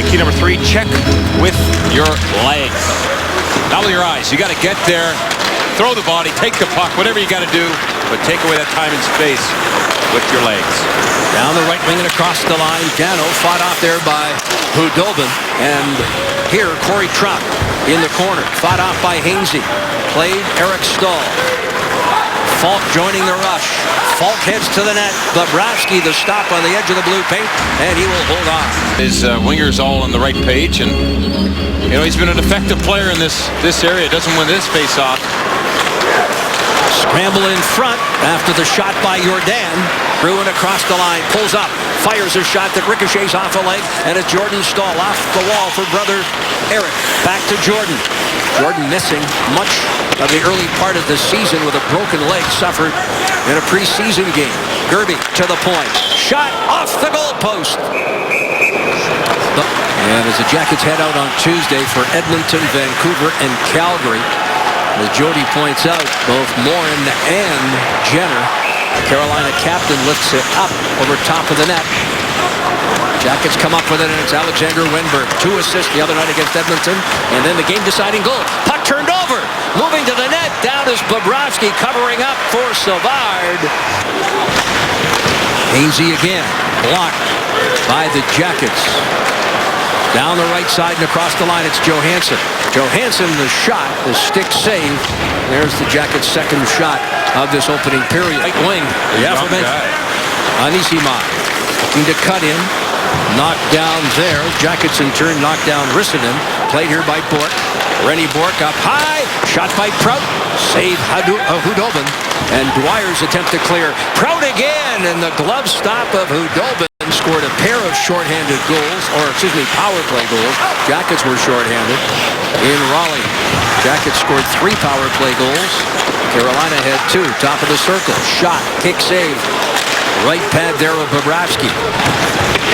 And key number 3, check with your legs. Not with your eyes. You got to get there, throw the body, take the puck, whatever you got to do, but take away that time and space with your legs. Down the right wing and across the line. Gano fought off there by Hudobin. And here, Corey Trump in the corner. Fought off by Hainsey. Played Eric Staal. Falk joining the rush. Falk heads to the net. Bobrovsky the stop on the edge of the blue paint, and he will hold on. His wingers all on the right page, and you know he's been an effective player in this area. Doesn't win this face-off. Scramble in front after the shot by Jordan. Bruin across the line, pulls up, fires a shot that ricochets off a leg, and it's Jordan Staal off the wall for brother Eric. Back to Jordan. Jordan missing much of the early part of the season with a broken leg suffered in a preseason game. Gerby to the point. Shot off the goalpost. And as the Jackets head out on Tuesday for Edmonton, Vancouver, and Calgary, as Jody points out, both Morin and Jenner, Carolina captain, lifts it up over top of the net. Jackets come up with it, and it's Alexander Wennberg. 2 assists the other night against Edmonton, and then the game-deciding goal. Puck turned over, moving to the net. Down is Bobrovsky covering up for Savard. Hainsey again, blocked by the Jackets. Down the right side and across the line, it's Johansson. Johansson, the shot, the stick save. There's the Jackets' second shot of this opening period. Right wing, the aforementioned Anisimov looking to cut in. Knocked down there. Jackets in turn knocked down Rissanen. Played here by Bourque. Rennie Bourque up high. Shot by Prout. Save Hudobin. And Dwyer's attempt to clear. Prout again. And the glove stop of Hudobin scored a pair of shorthanded goals. Or, excuse me, power play goals. Jackets were shorthanded in Raleigh. Jackets scored 3 power play goals. Carolina had 2. Top of the circle. Shot. Kick save. Right pad there of Bobrovsky.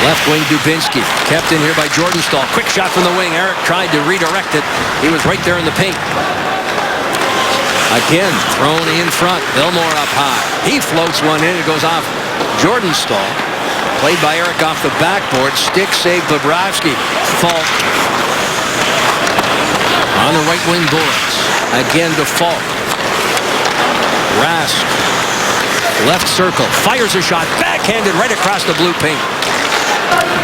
Left wing Dubinsky. Kept in here by Jordan Staal. Quick shot from the wing. Eric tried to redirect it. He was right there in the paint. Again, thrown in front. Billmore up high. He floats one in. It goes off Jordan Staal. Played by Eric off the backboard. Stick save Bobrovsky. Falk. On the right wing, Bullets. Again to Falk. Rask. Left circle. Fires a shot. Backhanded right across the blue paint.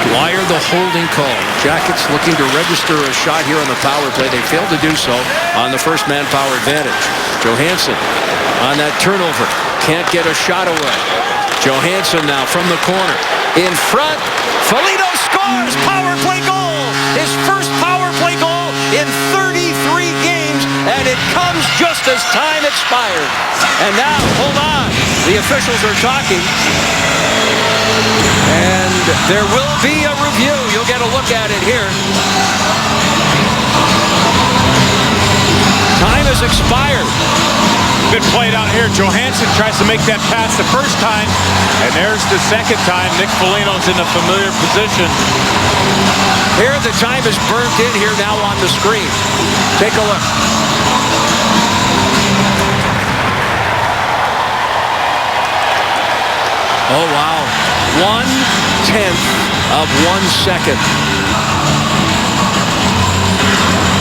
Dwyer the holding call. Jackets looking to register a shot here on the power play. They failed to do so on the first manpower advantage. Johansson on that turnover. Can't get a shot away. Johansson now from the corner. In front. Foligno scores. Power play goal. His first power play goal in 33 games. And it comes just as time expired. And now, hold on. The officials are talking. And there will be a review. You'll get a look at it here. Time has expired. Good played out here. Johansson tries to make that pass the first time, and there's the second time. Nick Foligno's in a familiar position. Here the time is burnt in here now on the screen. Take a look. Oh, wow. 1/10 of 1 second.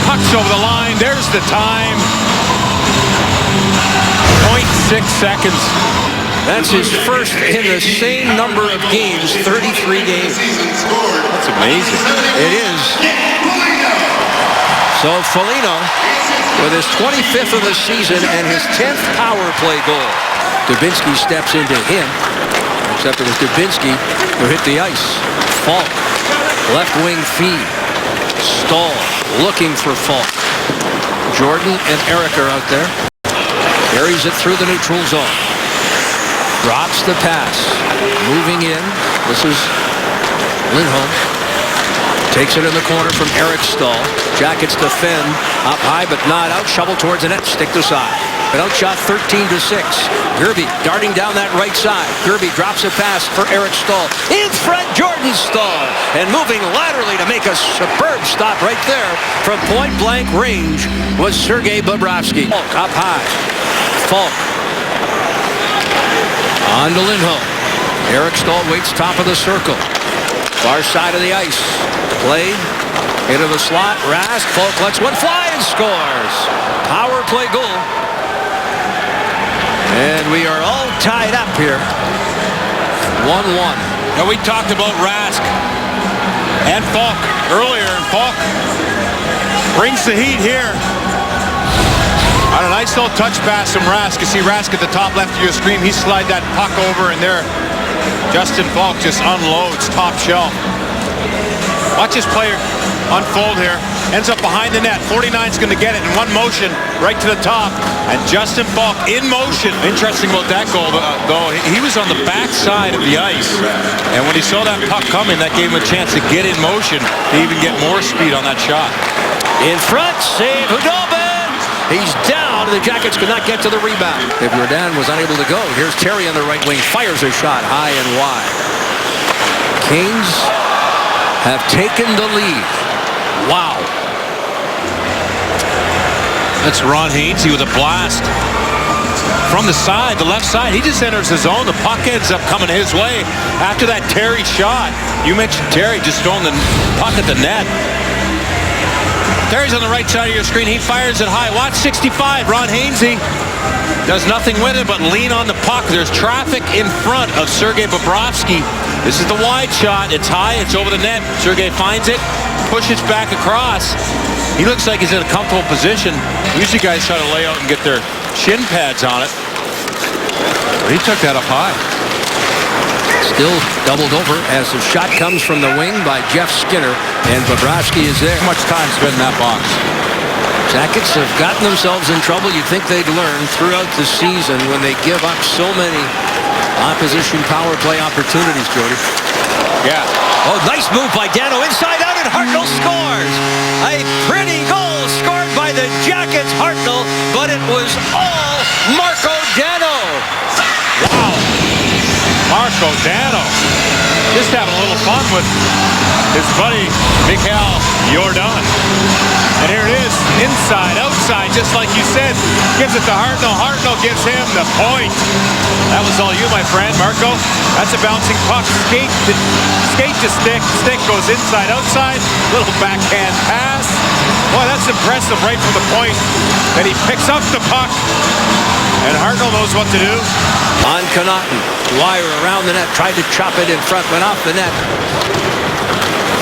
Puck's over the line. There's the time. 0.6 seconds. That's his first in the same number of games, 33 games. That's amazing. It is. So Foligno with his 25th of the season and his 10th power play goal. Dubinsky steps into him. Except it was Dubinsky who hit the ice. Falk. Left wing feed. Staal looking for Falk. Jordan and Eric are out there. Carries it through the neutral zone. Drops the pass. Moving in. This is Lindholm. Takes it in the corner from Eric Staal. Jackets defend. Up high but not out. Shovel towards the net. Stick to side. An outshot 13-6. Gerby darting down that right side. Gerby drops a pass for Eric Staal. In front, Jordan Staal. And moving laterally to make a superb stop right there from point-blank range was Sergei Bobrovsky. Falk up high. Falk. On to Lindholm. Eric Staal waits top of the circle. Far side of the ice. Played into the slot. Rask. Falk lets one fly and scores. Power play goal. And we are all tied up here. 1-1. Now we talked about Rask and Falk earlier, and Falk brings the heat here. On a nice little touch pass from Rask. You see Rask at the top left of your screen. He slide that puck over, and there Justin Falk just unloads top shelf. Watch this player unfold here. Ends up behind the net. 49's going to get it in one motion right to the top. And Justin Falk in motion. Interesting about that goal, though. He was on the back side of the ice. And when he saw that puck coming, that gave him a chance to get in motion to even get more speed on that shot. In front, save Hudobin. He's down. The Jackets could not get to the rebound. If Jordan was unable to go, here's Terry on the right wing. Fires a shot high and wide. Kings have taken the lead. Wow. That's Ron Hainsey with a blast from the side, the left side. He just enters his zone. The puck ends up coming his way after that Terry shot. You mentioned Terry just throwing the puck at the net. Terry's on the right side of your screen. He fires it high. Watch 65. Ron Hainsey does nothing with it but lean on the puck. There's traffic in front of Sergei Bobrovsky. This is the wide shot. It's high. It's over the net. Sergei finds it, pushes back across. He looks like he's in a comfortable position. Usually guys try to lay out and get their shin pads on it. But he took that up high. Still doubled over as the shot comes from the wing by Jeff Skinner, and Bobrovsky is there. How much time spent in that box? Jackets have gotten themselves in trouble. You'd think they'd learn throughout the season when they give up so many opposition power play opportunities, Jody. Yeah. Oh, nice move by Dano. Inside out, and Hartnell scores. A pretty goal scored by the Jackets, Hartnell, but it was all Marco Dano. Wow. Marco Dano just having a little fun with his buddy Mikhail Jordan. And here it is, inside, outside, just like you said. Gives it to Hartnell. Hartnell gives him the point. That was all you, my friend, Marco. That's a bouncing puck. Skate to stick. Stick goes inside, outside. Little backhand pass. Boy, that's impressive right from the point. Then he picks up the puck. And Hartnell knows what to do. On Connaughton. Dwyer around the net. Tried to chop it in front. Went off the net.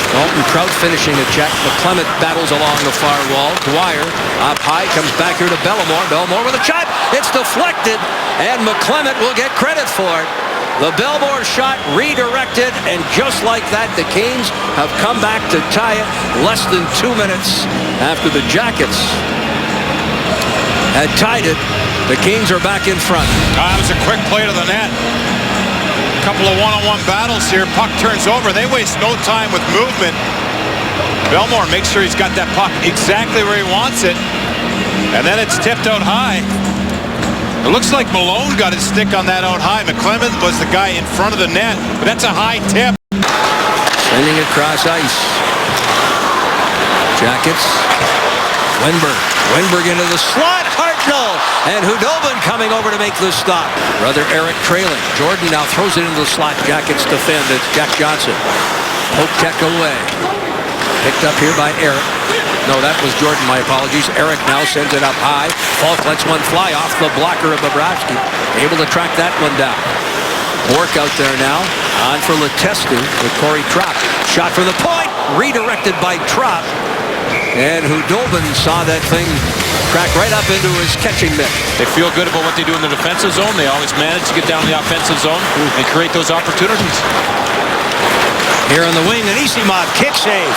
Dalton Prout finishing a check. McClement battles along the far wall. Dwyer up high. Comes back here to Bellemore. Bellemore with a shot. It's deflected. And McClement will get credit for it. The Bellemore shot redirected. And just like that, the Canes have come back to tie it less than 2 minutes after the Jackets had tied it. The Kings are back in front. That was a quick play to the net. A couple of one-on-one battles here. Puck turns over. They waste no time with movement. Bellemore makes sure he's got that puck exactly where he wants it. And then it's tipped out high. It looks like Malone got his stick on that out high. McClement was the guy in front of the net. But that's a high tip. Sending it across ice. Jackets. Wenberg into the slot. Hartnell. And Hudobin coming over to make the stop. Brother Eric trailing. Jordan now throws it into the slot. Jackets defend. It's Jack Johnson. Poke check away. Picked up here by Eric. No, that was Jordan. My apologies. Eric now sends it up high. Falk lets one fly off the blocker of Bobrovsky. Able to track that one down. Bork out there now. On for Letestu with Corey Trapp. Shot from the point. Redirected by Trapp. And Hudobin saw that thing crack right up into his catching mitt. They feel good about what they do in the defensive zone. They always manage to get down the offensive zone and create those opportunities. Here on the wing, Anisimov kick save.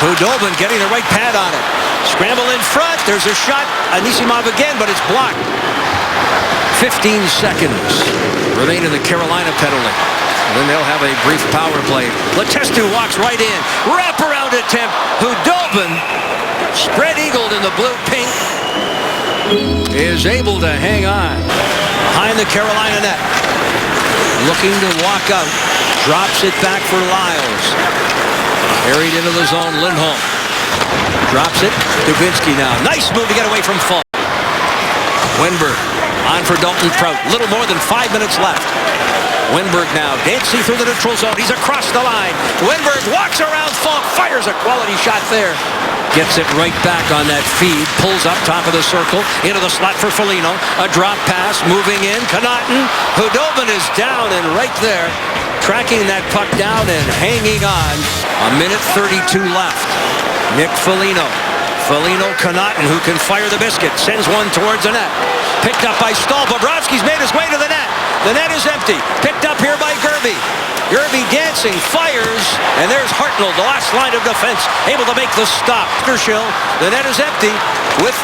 Hudobin getting the right pad on it. Scramble in front. There's a shot. Anisimov again, but it's blocked. 15 seconds remain in the Carolina penalty. And then they'll have a brief power play. Letestu walks right in. Wraparound attempt. Hudobin, spread-eagled in the blue-pink, is able to hang on behind the Carolina net. Looking to walk out. Drops it back for Lyles. Carried into the zone, Lindholm. Drops it. Dubinsky now. Nice move to get away from Falk. Wenberg on for Dalton Prout. Little more than 5 minutes left. Wenberg now dancing through the neutral zone. He's across the line. Wenberg walks around Falk, fires a quality shot there. Gets it right back on that feed. Pulls up top of the circle. Into the slot for Foligno. A drop pass. Moving in. Connaughton. Khudobin is down and right there. Tracking that puck down and hanging on. A minute 32 left. Nick Foligno. Foligno, Connaughton, who can fire the biscuit. Sends one towards the net. Picked up by Stahl. Bobrovsky's made his way to the net. The net is empty. Picked up here by Gerby. Gerby dancing, fires, and there's Hartnell, the last line of defense, able to make the stop. Schill, the net is empty with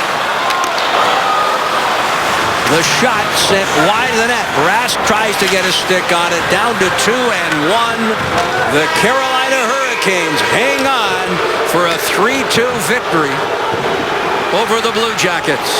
the shot sent wide of the net. Rask tries to get a stick on it, down to 2-1. The Carolina Hurricanes hang on for a 3-2 victory over the Blue Jackets.